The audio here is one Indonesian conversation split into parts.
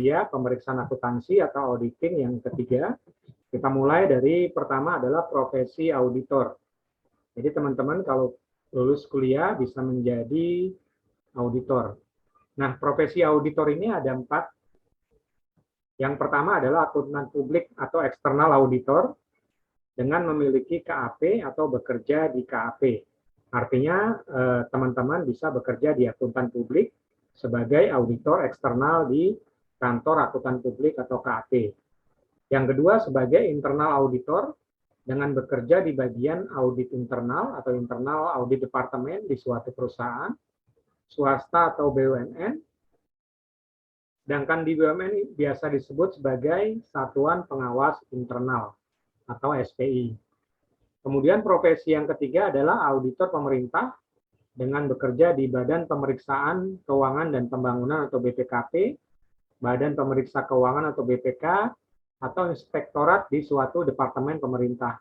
dia pemeriksaan akuntansi atau auditing yang ketiga. Kita mulai dari pertama adalah profesi auditor. Jadi teman-teman kalau lulus kuliah bisa menjadi auditor. Nah, profesi auditor ini ada 4. Yang pertama adalah akuntan publik atau eksternal auditor dengan memiliki KAP atau bekerja di KAP. Artinya teman-teman bisa bekerja di akuntan publik sebagai auditor eksternal di kantor akuntan publik atau KAP. Yang kedua sebagai internal auditor dengan bekerja di bagian audit internal atau internal audit departemen di suatu perusahaan, swasta atau BUMN. Sedangkan di BUMN biasa disebut sebagai Satuan Pengawas Internal atau SPI. Kemudian profesi yang ketiga adalah auditor pemerintah dengan bekerja di Badan Pemeriksaan Keuangan dan Pembangunan atau BPKP, Badan Pemeriksa Keuangan atau BPK, atau inspektorat di suatu departemen pemerintah.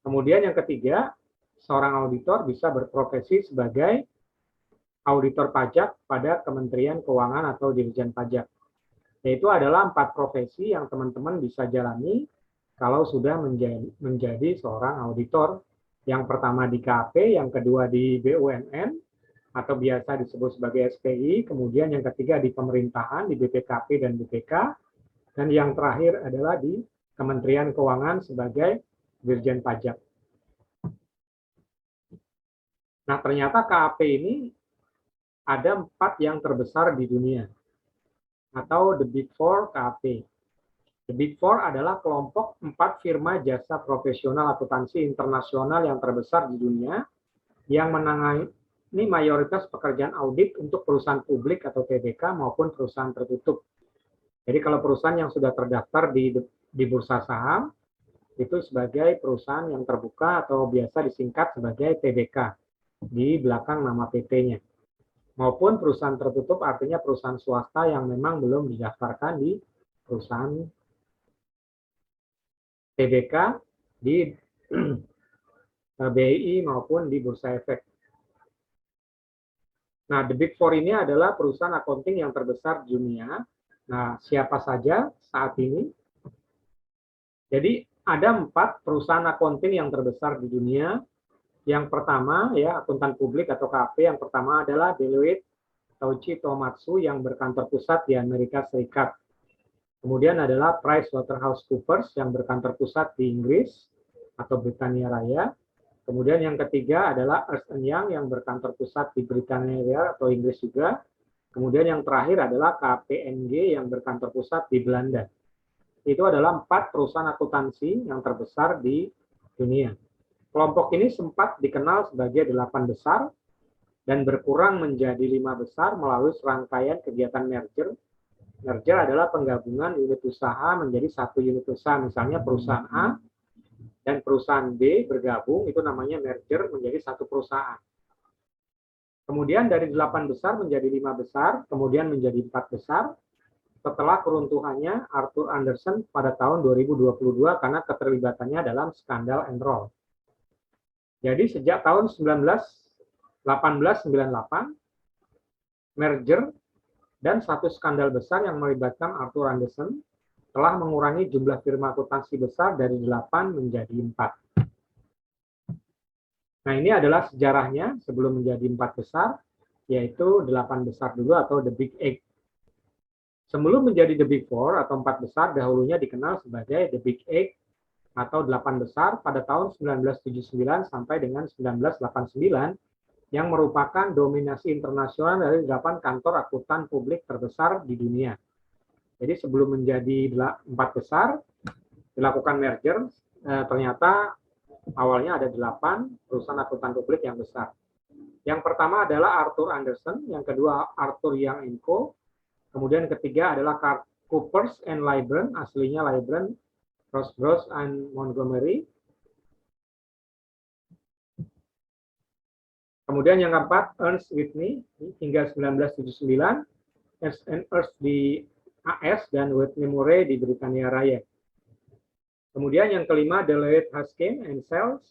Kemudian yang ketiga, seorang auditor bisa berprofesi sebagai auditor pajak pada Kementerian Keuangan atau Dirjen Pajak. Yaitu adalah 4 profesi yang teman-teman bisa jalani kalau sudah menjadi seorang auditor. Yang pertama di KAP, yang kedua di BUMN, atau biasa disebut sebagai SPI, kemudian yang ketiga di pemerintahan, di BPKP dan BPK, dan yang terakhir adalah di Kementerian Keuangan sebagai Dirjen Pajak. Nah, ternyata KAP ini ada 4 yang terbesar di dunia, atau The Big Four KAP. The Big Four adalah kelompok 4 firma jasa profesional akuntansi internasional yang terbesar di dunia yang menangani mayoritas pekerjaan audit untuk perusahaan publik atau TBK maupun perusahaan tertutup. Jadi kalau perusahaan yang sudah terdaftar di bursa saham itu sebagai perusahaan yang terbuka atau biasa disingkat sebagai TBK di belakang nama PT-nya. Maupun perusahaan tertutup artinya perusahaan swasta yang memang belum didaftarkan di perusahaan TBK di BI maupun di Bursa Efek. Nah, The Big Four ini adalah perusahaan accounting yang terbesar di dunia. Nah, siapa saja saat ini? Jadi, ada 4 perusahaan accounting yang terbesar di dunia. Yang pertama, ya, akuntan publik atau KAP, yang pertama adalah Deloitte Touche Tohmatsu yang berkantor pusat di Amerika Serikat. Kemudian adalah PricewaterhouseCoopers yang berkantor pusat di Inggris atau Britania Raya. Kemudian yang ketiga adalah Ernst & Young yang berkantor pusat di Britania Raya atau Inggris juga. Kemudian yang terakhir adalah KPMG yang berkantor pusat di Belanda. Itu adalah 4 perusahaan akuntansi yang terbesar di dunia. Kelompok ini sempat dikenal sebagai 8 besar dan berkurang menjadi 5 besar melalui serangkaian kegiatan merger. Merger adalah penggabungan unit usaha menjadi satu unit usaha. Misalnya perusahaan A dan perusahaan B bergabung, itu namanya merger menjadi satu perusahaan. Kemudian dari 8 besar menjadi 5 besar, kemudian menjadi 4 besar, setelah keruntuhannya Arthur Andersen pada tahun 2022 karena keterlibatannya dalam skandal Enron. Jadi sejak tahun 1898, merger dan satu skandal besar yang melibatkan Arthur Andersen telah mengurangi jumlah firma akuntansi besar dari 8 menjadi 4. Nah, ini adalah sejarahnya sebelum menjadi 4 besar, yaitu 8 besar dulu atau The Big Eight. Sebelum menjadi The Big Four atau 4 besar, dahulunya dikenal sebagai The Big Eight atau 8 besar pada tahun 1979 sampai dengan 1989, yang merupakan dominasi internasional dari 8 kantor akuntan publik terbesar di dunia. Jadi sebelum menjadi 4 besar, dilakukan merger, ternyata awalnya ada 8 perusahaan akuntan publik yang besar. Yang pertama adalah Arthur Andersen, yang kedua Arthur Young & Co, kemudian ketiga adalah Coopers & Lybrand, aslinya Lybrand, Rosebrough & Montgomery. Kemudian yang keempat, Ernst Whitney hingga 1979, Ernst di AS dan Whitney Murray di Britania Raya. Kemudian yang kelima, Deloitte Haskins & Sells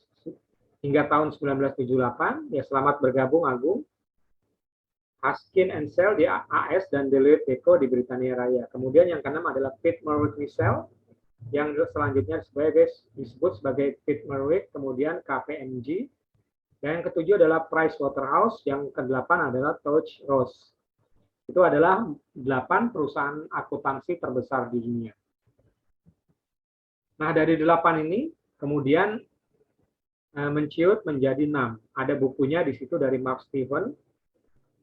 hingga tahun 1978, ya selamat bergabung Agung. Haskin and Sell di AS dan Deloitte Eco di Britania Raya. Kemudian yang keenam adalah Pitt Merwick Sell yang selanjutnya disebut sebagai Pitt Merwick, kemudian KPMG. Dan yang ketujuh adalah Price Waterhouse, yang kedelapan adalah Touche Ross. Itu adalah 8 perusahaan akuntansi terbesar di dunia. Nah, dari 8 ini kemudian menciut menjadi 6. Ada bukunya di situ dari Mark Steven,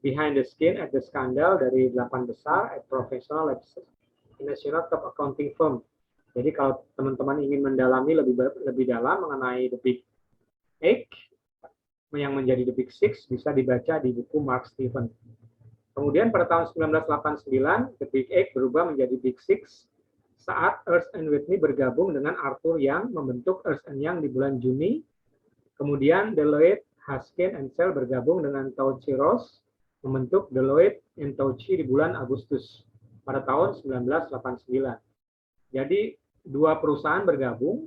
Behind the Skin at the Scandal, dari 8 besar at Professional International Top Accounting Firm. Jadi kalau teman-teman ingin mendalami lebih dalam mengenai The Big Eight yang menjadi The Big Six, bisa dibaca di buku Mark Steven. Kemudian pada tahun 1989, The Big Eight berubah menjadi Big Six saat Ernst & Whitney bergabung dengan Arthur Young membentuk Ernst & Young di bulan Juni. Kemudian Deloitte, Haskin and Sell bergabung dengan Touche Ross membentuk Deloitte & Touche di bulan Agustus pada tahun 1989. Jadi dua perusahaan bergabung,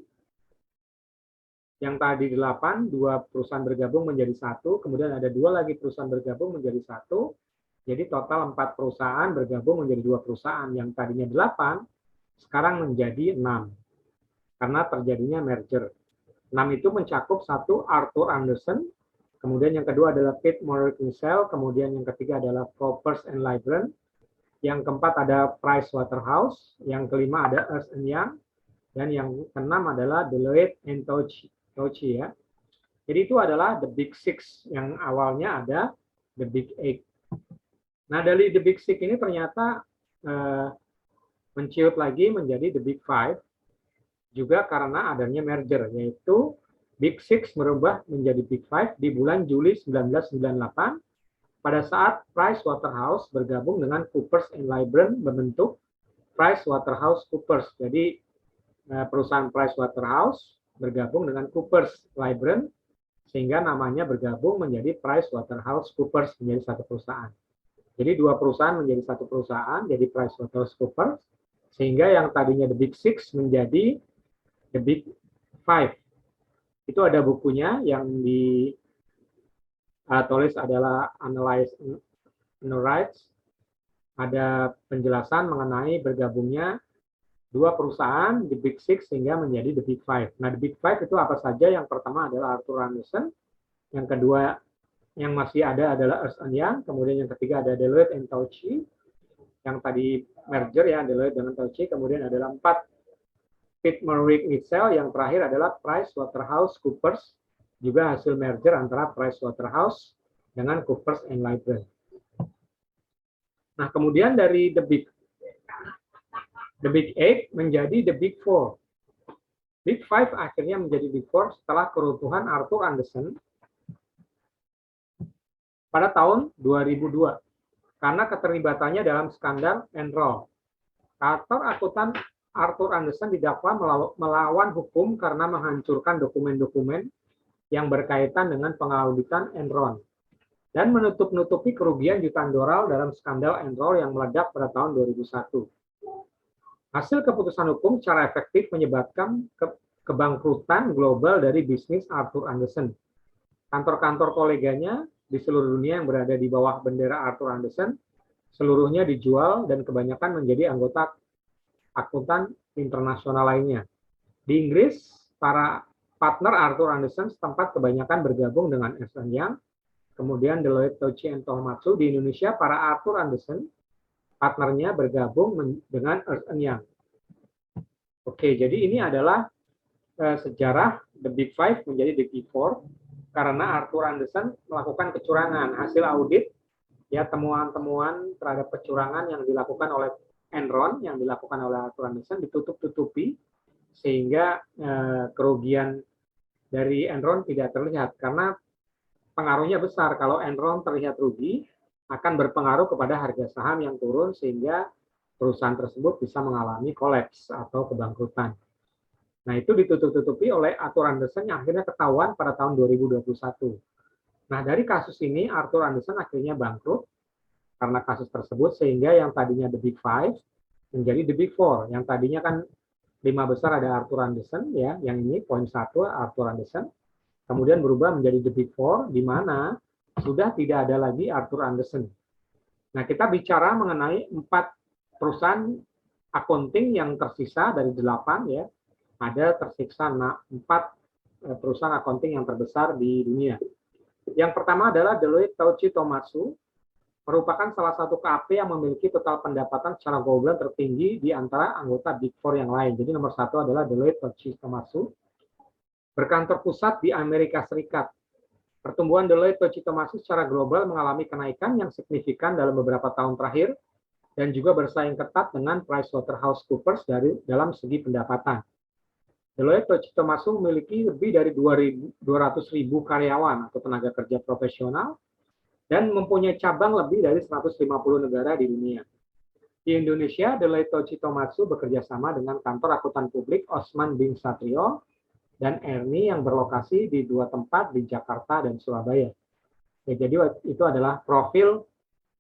yang tadi 8, dua perusahaan bergabung menjadi satu, kemudian ada dua lagi perusahaan bergabung menjadi satu, jadi total 4 perusahaan bergabung menjadi 2 perusahaan, yang tadinya 8, sekarang menjadi 6, karena terjadinya merger. 6 itu mencakup satu Arthur Andersen, kemudian yang kedua adalah Pitt Merwick Sell, kemudian yang ketiga adalah Coopers & Lybrand, yang keempat ada Price Waterhouse, yang kelima ada Ernst & Young, dan yang keenam adalah Deloitte & Touche ya. Jadi itu adalah The Big Six, yang awalnya ada The Big Eight. Nah, dari The Big Six ini ternyata menciut lagi menjadi The Big Five, juga karena adanya merger, yaitu Big Six berubah menjadi Big Five di bulan Juli 1998 pada saat Price Waterhouse bergabung dengan Coopers & Lybrand membentuk Price Waterhouse Coopers. Jadi perusahaan Price Waterhouse bergabung dengan Coopers Lybrand sehingga namanya bergabung menjadi Price Waterhouse Coopers menjadi satu perusahaan. Jadi dua perusahaan menjadi satu perusahaan, jadi Price Waterhouse Coopers, sehingga yang tadinya The Big Six menjadi The Big Five. Itu ada bukunya yang ditulis adalah Analyze and Rights. Ada penjelasan mengenai bergabungnya dua perusahaan The Big Six sehingga menjadi The Big Five. Nah, The Big Five itu apa saja? Yang pertama adalah Arthur Andersen, yang kedua yang masih ada adalah Ernst & Young, kemudian yang ketiga ada Deloitte & Touche, yang tadi merger ya Deloitte dengan Touche, kemudian adalah 4 Pitt Merwick Sell, yang terakhir adalah Price Waterhouse Coopers, juga hasil merger antara Price Waterhouse dengan Coopers & Lybrand. Nah, kemudian dari The Big Eight menjadi The Big Four. Big Five akhirnya menjadi Big Four setelah keruntuhan Arthur Andersen pada tahun 2002 karena keterlibatannya dalam skandal Enron. Kantor akuntan Arthur Andersen didakwa melawan hukum karena menghancurkan dokumen-dokumen yang berkaitan dengan pengauditan Enron dan menutup-nutupi kerugian jutaan dolar dalam skandal Enron yang meledak pada tahun 2001. Hasil keputusan hukum secara efektif menyebabkan kebangkrutan global dari bisnis Arthur Andersen. Kantor-kantor koleganya di seluruh dunia yang berada di bawah bendera Arthur Andersen seluruhnya dijual dan kebanyakan menjadi anggota akuntan internasional lainnya. Di Inggris, para partner Arthur Andersen setempat kebanyakan bergabung dengan Ernst & Young, kemudian Deloitte, Touche & Tohmatsu. Di Indonesia, para Arthur Andersen partnernya bergabung dengan Ernst & Young. Oke, jadi ini adalah sejarah The Big Five menjadi The Big Four karena Arthur Andersen melakukan kecurangan. Hasil audit, ya temuan-temuan terhadap kecurangan yang dilakukan oleh Enron, yang dilakukan oleh Arthur Andersen ditutup-tutupi sehingga kerugian dari Enron tidak terlihat karena pengaruhnya besar. Kalau Enron terlihat rugi, akan berpengaruh kepada harga saham yang turun sehingga perusahaan tersebut bisa mengalami kolaps atau kebangkrutan. Nah, itu ditutup-tutupi oleh Arthur Andersen yang akhirnya ketahuan pada tahun 2021. Nah, dari kasus ini Arthur Andersen akhirnya bangkrut karena kasus tersebut, sehingga yang tadinya The Big Five menjadi The Big Four. Yang tadinya kan 5 besar ada Arthur Andersen, ya, yang ini poin 1 Arthur Andersen, kemudian berubah menjadi The Big Four, di mana sudah tidak ada lagi Arthur Andersen. Nah, kita bicara mengenai 4 perusahaan accounting yang tersisa dari 8 ya. Ada tersisa 4 perusahaan accounting yang terbesar di dunia. Yang pertama adalah Deloitte Touche Tohmatsu, merupakan salah satu KAP yang memiliki total pendapatan secara global tertinggi di antara anggota Big Four yang lain. Jadi nomor 1 adalah Deloitte Touche Tohmatsu, berkantor pusat di Amerika Serikat. Pertumbuhan Deloitte Touche Tohmatsu secara global mengalami kenaikan yang signifikan dalam beberapa tahun terakhir dan juga bersaing ketat dengan PricewaterhouseCoopers dalam segi pendapatan. Deloitte Touche Tohmatsu memiliki lebih dari 200.000 karyawan atau tenaga kerja profesional dan mempunyai cabang lebih dari 150 negara di dunia. Di Indonesia, Deloitte Touche Tohmatsu bekerja sama dengan kantor akuntan publik Osman Bin Satrio dan Ernie yang berlokasi di 2 tempat di Jakarta dan Surabaya. Ya, jadi itu adalah profil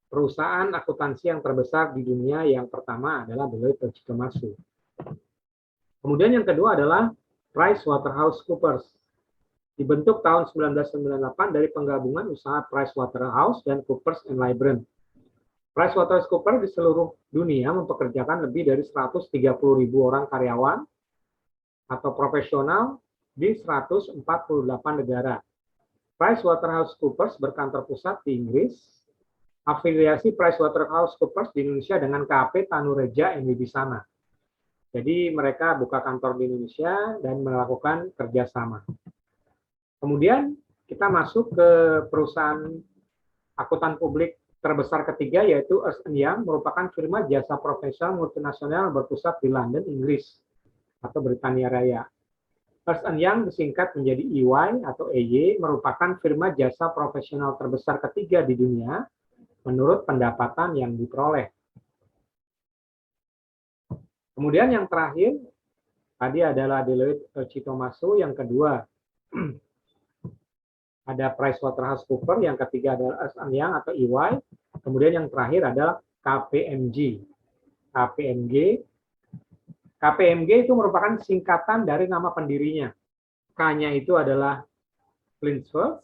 perusahaan akuntansi yang terbesar di dunia. Yang pertama adalah Deloitte Touche Tohmatsu. Kemudian yang kedua adalah PricewaterhouseCoopers. Dibentuk tahun 1998 dari penggabungan usaha Pricewaterhouse dan Coopers & Lybrand. PricewaterhouseCoopers di seluruh dunia mempekerjakan lebih dari 130.000 orang karyawan atau profesional di 148 negara. PricewaterhouseCoopers berkantor pusat di Inggris. Afiliasi PricewaterhouseCoopers di Indonesia dengan KAP Tanureja and Wibisana. Jadi mereka buka kantor di Indonesia dan melakukan kerjasama. Kemudian kita masuk ke perusahaan akuntan publik terbesar ketiga, yaitu Ernst & Young, merupakan firma jasa profesional multinasional berpusat di London, Inggris, atau Britania Raya. Ernst & Young disingkat menjadi EY atau EY, merupakan firma jasa profesional terbesar ketiga di dunia menurut pendapatan yang diperoleh. Kemudian yang terakhir, tadi adalah Deloitte Touche Tohmatsu, yang kedua ada PricewaterhouseCoopers, yang ketiga adalah Ernst & Young atau EY, kemudian yang terakhir adalah KPMG. KPMG itu merupakan singkatan dari nama pendirinya. K-nya itu adalah Clinsworth,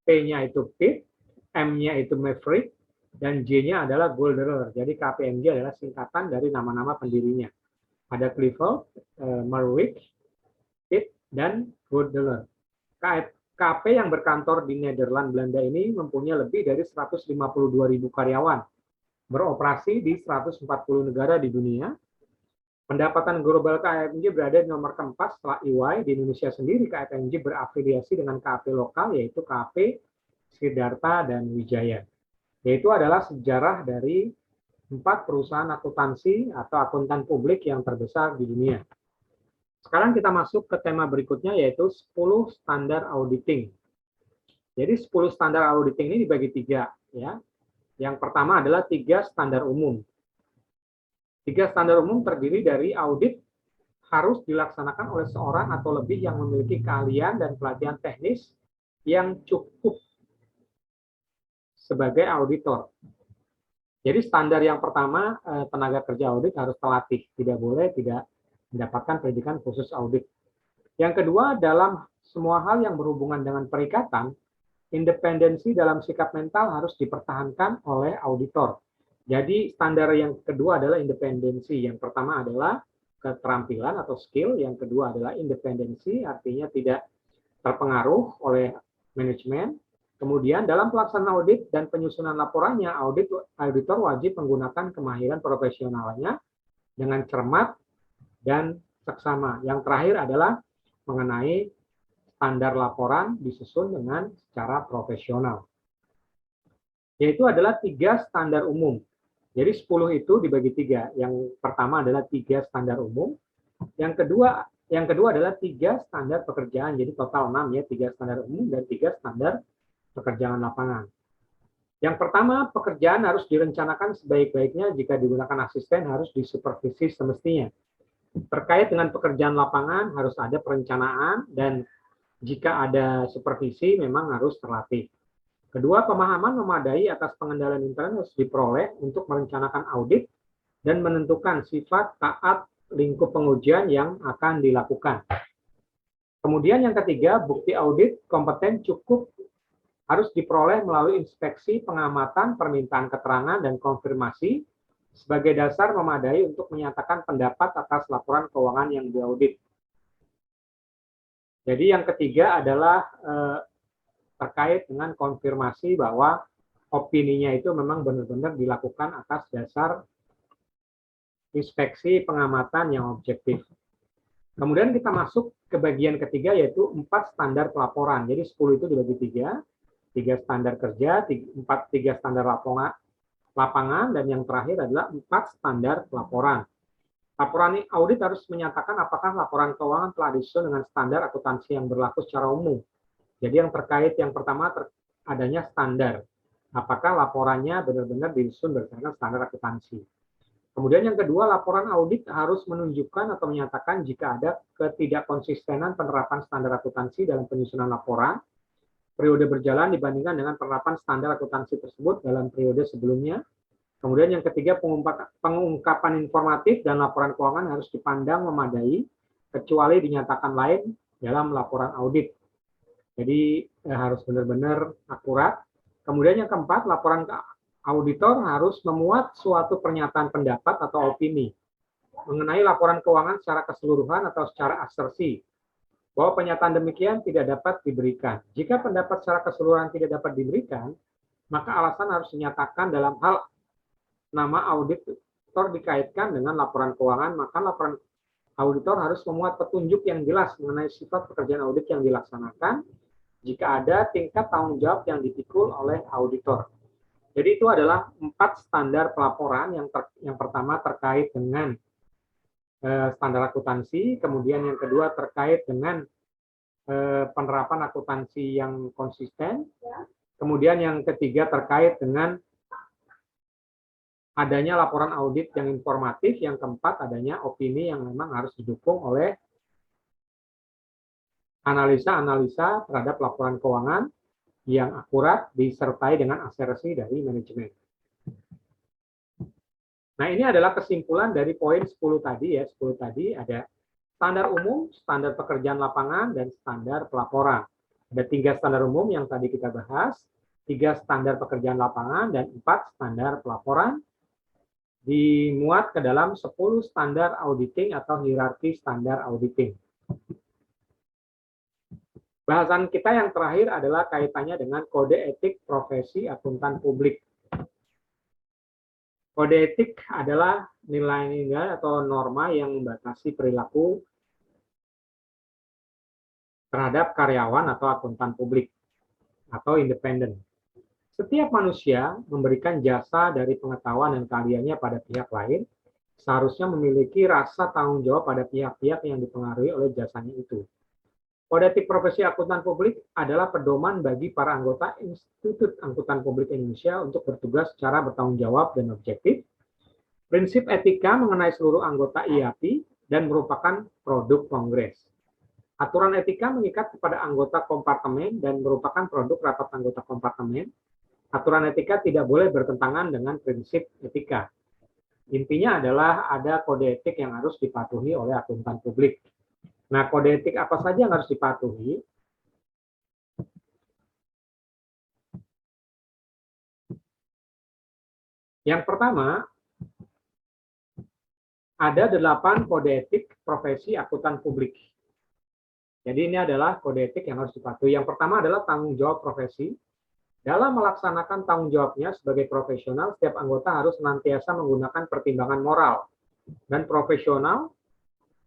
P-nya itu Pitt, M-nya itu Maverick, dan J-nya adalah Golderer. Jadi KPMG adalah singkatan dari nama-nama pendirinya. Ada Clifford, Merwick, Pitt, dan Golderer. KP yang berkantor di Nederland, Belanda ini mempunyai lebih dari 152.000 karyawan, beroperasi di 140 negara di dunia. Pendapatan global KPMG berada di nomor keempat setelah EY. Di Indonesia sendiri, KPMG berafiliasi dengan KP lokal, yaitu KP, Siddhartha, dan Wijaya. Yaitu adalah sejarah dari 4 perusahaan akuntansi atau akuntan publik yang terbesar di dunia. Sekarang kita masuk ke tema berikutnya, yaitu 10 standar auditing. Jadi 10 standar auditing ini dibagi 3. Ya. Yang pertama adalah 3 standar umum. 3 standar umum terdiri dari audit harus dilaksanakan oleh seorang atau lebih yang memiliki keahlian dan pelatihan teknis yang cukup sebagai auditor. Jadi standar yang pertama, tenaga kerja audit harus terlatih, tidak boleh tidak mendapatkan pendidikan khusus audit. Yang kedua, dalam semua hal yang berhubungan dengan perikatan, independensi dalam sikap mental harus dipertahankan oleh auditor. Jadi standar yang kedua adalah independensi. Yang pertama adalah keterampilan atau skill, yang kedua adalah independensi, artinya tidak terpengaruh oleh manajemen. Kemudian dalam pelaksanaan audit dan penyusunan laporannya, auditor wajib menggunakan kemahiran profesionalnya dengan cermat dan seksama. Yang terakhir adalah mengenai standar laporan disusun dengan secara profesional. Yaitu adalah 3 standar umum. Jadi 10 itu dibagi 3. Yang pertama adalah 3 standar umum. Yang kedua adalah 3 standar pekerjaan. Jadi total 6 ya, 3 standar umum dan 3 standar pekerjaan lapangan. Yang pertama, pekerjaan harus direncanakan sebaik-baiknya. Jika digunakan asisten, harus disupervisi semestinya. Terkait dengan pekerjaan lapangan, harus ada perencanaan, dan jika ada supervisi, memang harus terlatih. Kedua, pemahaman memadai atas pengendalian intern harus diperoleh untuk merencanakan audit dan menentukan sifat taat lingkup pengujian yang akan dilakukan. Kemudian yang ketiga, bukti audit kompeten cukup harus diperoleh melalui inspeksi, pengamatan, permintaan keterangan, dan konfirmasi sebagai dasar memadai untuk menyatakan pendapat atas laporan keuangan yang diaudit. Jadi yang ketiga adalah terkait dengan konfirmasi bahwa opininya itu memang benar-benar dilakukan atas dasar inspeksi pengamatan yang objektif. Kemudian kita masuk ke bagian ketiga, yaitu 4 standar pelaporan. Jadi 10 itu dibagi 3 standar kerja, 3 standar lapangan, dan yang terakhir adalah 4 standar pelaporan. Laporan audit harus menyatakan apakah laporan keuangan telah disusun dengan standar akuntansi yang berlaku secara umum. Jadi yang terkait yang pertama adanya standar. Apakah laporannya benar-benar disusun berdasarkan standar akuntansi. Kemudian yang kedua, laporan audit harus menunjukkan atau menyatakan jika ada ketidakkonsistenan penerapan standar akuntansi dalam penyusunan laporan periode berjalan dibandingkan dengan penerapan standar akuntansi tersebut dalam periode sebelumnya. Kemudian yang ketiga, pengungkapan informatif dan laporan keuangan harus dipandang memadai kecuali dinyatakan lain dalam laporan audit. Jadi harus benar-benar akurat. Kemudian yang keempat, laporan auditor harus memuat suatu pernyataan pendapat atau opini mengenai laporan keuangan secara keseluruhan atau secara asersi, bahwa pernyataan demikian tidak dapat diberikan. Jika pendapat secara keseluruhan tidak dapat diberikan, maka alasan harus dinyatakan dalam hal nama auditor dikaitkan dengan laporan keuangan, maka laporan auditor harus memuat petunjuk yang jelas mengenai sifat pekerjaan audit yang dilaksanakan jika ada tingkat tanggung jawab yang dipikul oleh auditor. Jadi itu adalah 4 standar pelaporan. Yang pertama terkait dengan standar akuntansi, kemudian yang kedua terkait dengan penerapan akuntansi yang konsisten, kemudian yang ketiga terkait dengan adanya laporan audit yang informatif, yang keempat adanya opini yang memang harus didukung oleh analisa-analisa terhadap laporan keuangan yang akurat disertai dengan asersi dari manajemen. Nah, ini adalah kesimpulan dari poin 10 tadi ya. 10 tadi ada standar umum, standar pekerjaan lapangan, dan standar pelaporan. Ada 3 standar umum yang tadi kita bahas, 3 standar pekerjaan lapangan, dan 4 standar pelaporan. Dimuat ke dalam 10 standar auditing atau hierarki standar auditing. Bahasan kita yang terakhir adalah kaitannya dengan kode etik profesi akuntan publik. Kode etik adalah nilai-nilai atau norma yang membatasi perilaku terhadap karyawan atau akuntan publik atau independen. Setiap manusia memberikan jasa dari pengetahuan dan keahliannya pada pihak lain, seharusnya memiliki rasa tanggung jawab pada pihak-pihak yang dipengaruhi oleh jasanya itu. Kode etik profesi akuntan publik adalah pedoman bagi para anggota Institut Akuntan Publik Indonesia untuk bertugas secara bertanggung jawab dan objektif. Prinsip etika mengenai seluruh anggota IAPI dan merupakan produk kongres. Aturan etika mengikat kepada anggota kompartemen dan merupakan produk rapat anggota kompartemen. Aturan etika tidak boleh bertentangan dengan prinsip etika. Intinya adalah ada kode etik yang harus dipatuhi oleh akuntan publik. Nah, kode etik apa saja yang harus dipatuhi? Yang pertama, ada 8 kode etik profesi akuntan publik. Jadi ini adalah kode etik yang harus dipatuhi. Yang pertama adalah tanggung jawab profesi. Dalam melaksanakan tanggung jawabnya sebagai profesional, setiap anggota harus senantiasa menggunakan pertimbangan moral dan profesional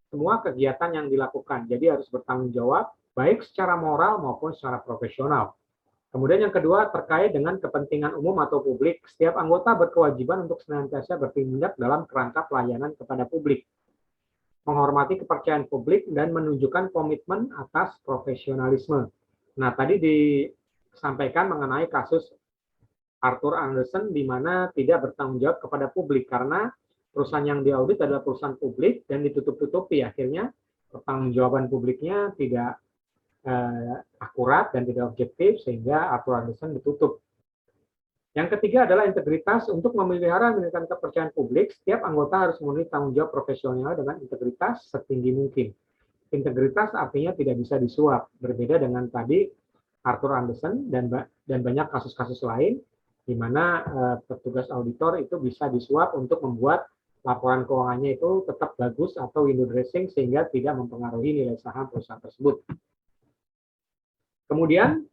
semua kegiatan yang dilakukan. Jadi harus bertanggung jawab baik secara moral maupun secara profesional. Kemudian yang kedua terkait dengan kepentingan umum atau publik. Setiap anggota berkewajiban untuk senantiasa bertindak dalam kerangka pelayanan kepada publik, menghormati kepercayaan publik, dan menunjukkan komitmen atas profesionalisme. Nah, tadi disampaikan mengenai kasus Arthur Andersen di mana tidak bertanggung jawab kepada publik karena perusahaan yang diaudit adalah perusahaan publik dan ditutup-tutupi. Akhirnya pertanggungjawaban publiknya tidak akurat dan tidak objektif sehingga Arthur Andersen ditutup. Yang ketiga adalah integritas. Untuk memelihara dan meningkatkan kepercayaan publik, setiap anggota harus memenuhi tanggung jawab profesional dengan integritas setinggi mungkin. Integritas artinya tidak bisa disuap. Berbeda dengan tadi Arthur Andersen dan dan banyak kasus-kasus lain di mana petugas auditor itu bisa disuap untuk membuat laporan keuangannya itu tetap bagus atau window dressing sehingga tidak mempengaruhi nilai saham perusahaan tersebut. Kemudian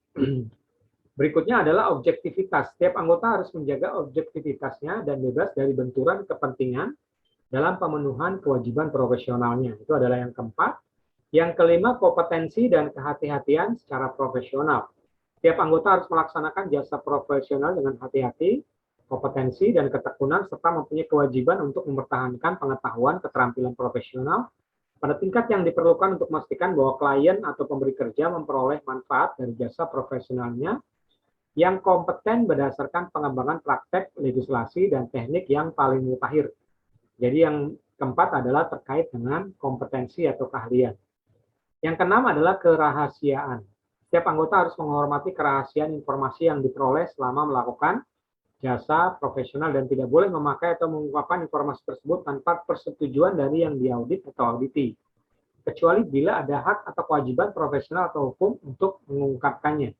berikutnya adalah objektivitas. Setiap anggota harus menjaga objektivitasnya dan bebas dari benturan kepentingan dalam pemenuhan kewajiban profesionalnya. Itu adalah yang keempat. Yang kelima, kompetensi dan kehati-hatian secara profesional. Setiap anggota harus melaksanakan jasa profesional dengan hati-hati, kompetensi, dan ketekunan, serta mempunyai kewajiban untuk mempertahankan pengetahuan keterampilan profesional pada tingkat yang diperlukan untuk memastikan bahwa klien atau pemberi kerja memperoleh manfaat dari jasa profesionalnya yang kompeten berdasarkan pengembangan praktek, legislasi, dan teknik yang paling mutakhir. Jadi yang keempat adalah terkait dengan kompetensi atau keahlian. Yang keenam adalah kerahasiaan. Setiap anggota harus menghormati kerahasiaan informasi yang diperoleh selama melakukan jasa profesional dan tidak boleh memakai atau mengungkapkan informasi tersebut tanpa persetujuan dari yang diaudit atau auditi, kecuali bila ada hak atau kewajiban profesional atau hukum untuk mengungkapkannya.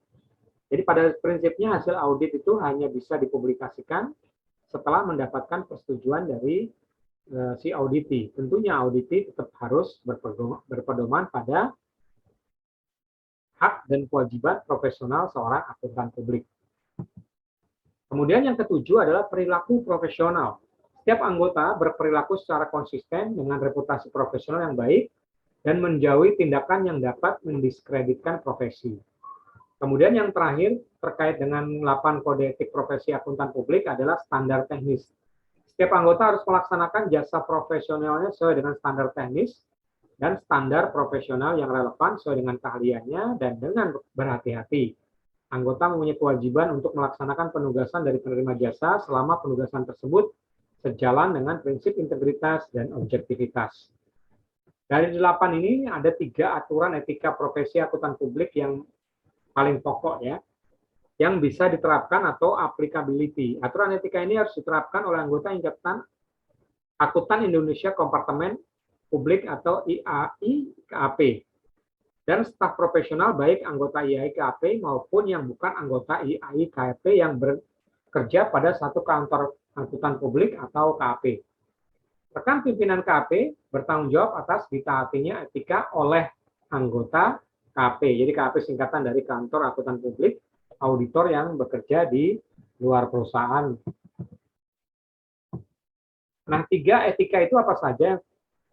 Jadi pada prinsipnya hasil audit itu hanya bisa dipublikasikan setelah mendapatkan persetujuan dari si auditi. Tentunya auditi tetap harus berpedoman pada hak dan kewajiban profesional seorang akuntan publik. Kemudian yang ketujuh adalah perilaku profesional. Setiap anggota berperilaku secara konsisten dengan reputasi profesional yang baik dan menjauhi tindakan yang dapat mendiskreditkan profesi. Kemudian yang terakhir terkait dengan 8 kode etik profesi akuntan publik adalah standar teknis. Setiap anggota harus melaksanakan jasa profesionalnya sesuai dengan standar teknis dan standar profesional yang relevan sesuai dengan keahliannya dan dengan berhati-hati. Anggota mempunyai kewajiban untuk melaksanakan penugasan dari penerima jasa selama penugasan tersebut sejalan dengan prinsip integritas dan objektivitas. Dari 8 ini ada 3 aturan etika profesi akuntan publik yang paling pokok ya, yang bisa diterapkan atau applicability. Aturan etika ini harus diterapkan oleh anggota Ikatan Akuntan Indonesia Kompartemen Publik atau IAI-KAP dan staf profesional baik anggota IAI-KAP maupun yang bukan anggota IAI-KAP yang bekerja pada satu kantor akuntan publik atau KAP. Rekan pimpinan KAP bertanggung jawab atas ditaatinya etika oleh anggota KAP. Jadi KAP singkatan dari kantor akuntan publik, auditor yang bekerja di luar perusahaan. Nah, 3 etika itu apa saja?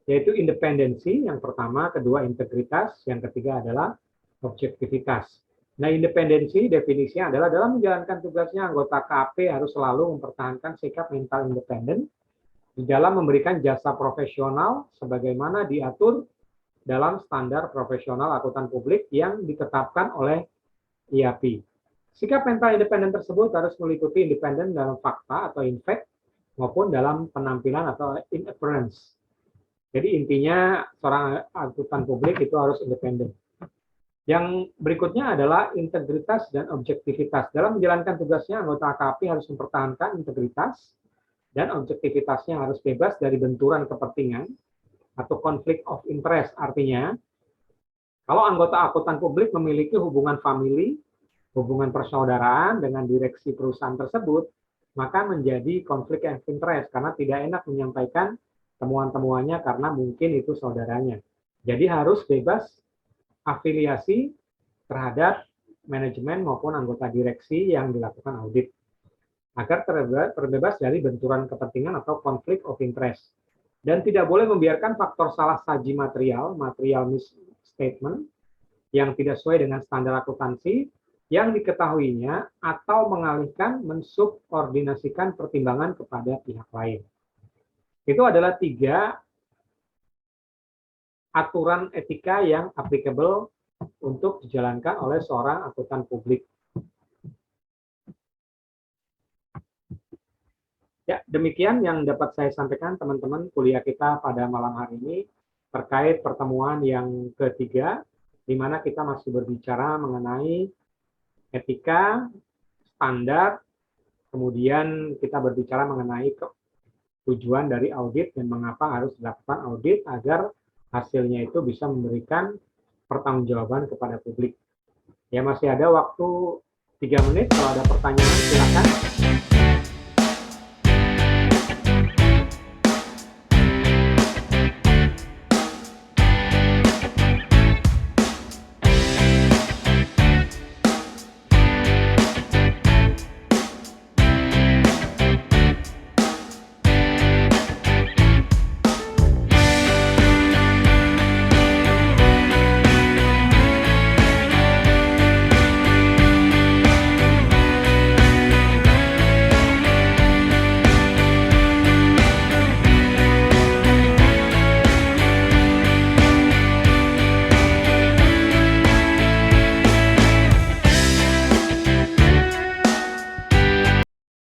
Yaitu independensi, yang pertama, kedua integritas, yang ketiga adalah objektivitas. Nah, independensi definisinya adalah dalam menjalankan tugasnya anggota KAP harus selalu mempertahankan sikap mental independen di dalam memberikan jasa profesional sebagaimana diatur dalam standar profesional akuntan publik yang ditetapkan oleh IAP. Sikap mental independen tersebut harus meliputi independen dalam fakta atau in fact maupun dalam penampilan atau in appearance. Jadi intinya seorang akuntan publik itu harus independen. Yang berikutnya adalah integritas dan objektivitas. Dalam menjalankan tugasnya, anggota KAP harus mempertahankan integritas dan objektivitasnya harus bebas dari benturan kepentingan atau konflik of interest. Artinya, kalau anggota akuntan publik memiliki hubungan famili, hubungan persaudaraan dengan direksi perusahaan tersebut, maka menjadi konflik of interest karena tidak enak menyampaikan temuan-temuannya karena mungkin itu saudaranya. Jadi harus bebas afiliasi terhadap manajemen maupun anggota direksi yang dilakukan audit agar terbebas dari benturan kepentingan atau konflik of interest. Dan tidak boleh membiarkan faktor salah saji material misstatement yang tidak sesuai dengan standar akuntansi yang diketahuinya atau mengalihkan mensubordinasikan pertimbangan kepada pihak lain. Itu adalah 3 aturan etika yang applicable untuk dijalankan oleh seorang akuntan publik. Ya, demikian yang dapat saya sampaikan teman-teman kuliah kita pada malam hari ini terkait pertemuan yang ketiga, di mana kita masih berbicara mengenai etika, standar, kemudian kita berbicara mengenai tujuan dari audit dan mengapa harus dilakukan audit agar hasilnya itu bisa memberikan pertanggungjawaban kepada publik. Ya, masih ada waktu 3 menit. Kalau ada pertanyaan silakan.